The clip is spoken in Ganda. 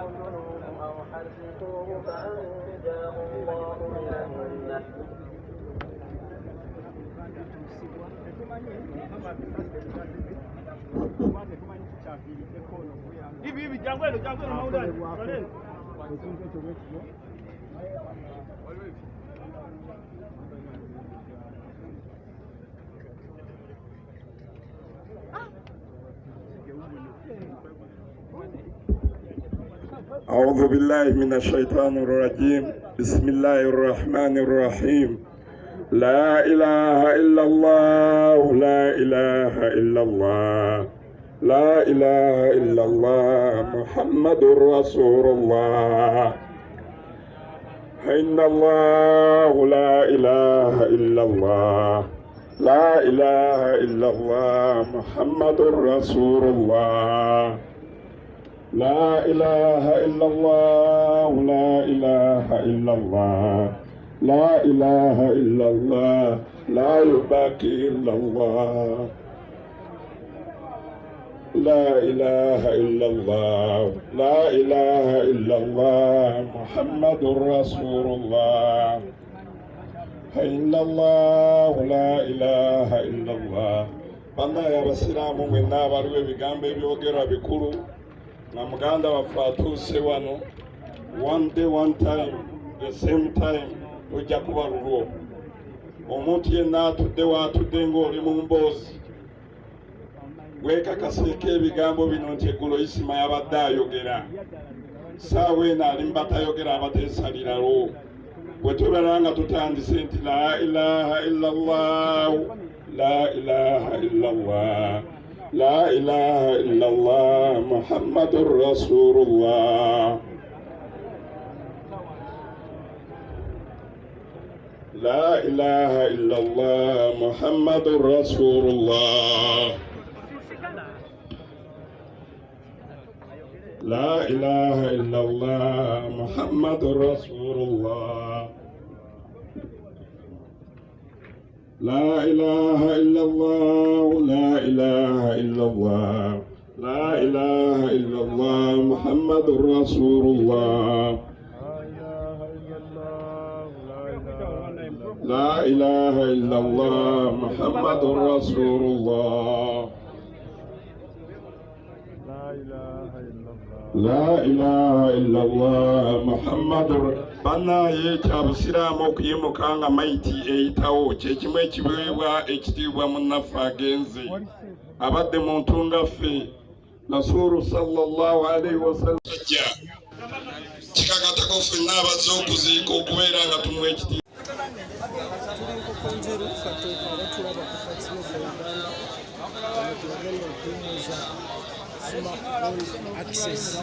فاقتلوه أو حرقوه فأنجاه الله من النار. Hivi jangwelo maudani. أعوذ بالله من الشيطان الرجيم. بسم الله الرحمن الرحيم. لا إله إلا الله، لا إله إلا الله، لا إله إلا الله، محمد رسول الله. إن الله لا إله إلا الله، لا إله إلا الله، محمد رسول الله. لا إله إلا الله، لا إله إلا الله، لا إله إلا الله، لا يباقي إلا الله. لا إله إلا الله، لا إله إلا الله، محمد رسول الله. إن الله لا إله إلا الله. Banda ya Basilamu mwena baruwe bigambe byogera bikuru na muganda wafatuse wano one day one time the same time ujja kuba lulwo omuntu yenna atudde waatudde ng'oli mu mboozi weekakaseko ebigambo bino nti eggulo Isima yabadde ayogera saawa eno ali mu batayogera abateesaliralo bwe tubala nga tutandise nti la ilaha illallah, la ilaha illallah, لا إله إلا الله، محمد رسول الله. لا إله إلا الله، محمد رسول الله. لا إله إلا الله، محمد رسول الله. لا إله إلا الله، لا إله إلا الله، لا إله إلا الله، محمد رسول الله. لا إله إلا الله، محمد رسول الله. لا إله إلا الله، محمد bana yecha Busiramu okuyimuka nga maiti eyitawo kyekimu ekiweebwa ekitiibwa munnaffe agenze abadde muntu nga ffe Rasulu sallallahu alaihi wasallam kikakatako ffenna abazze okuziika okubeera nga tumuwa ekitiibwa. Access.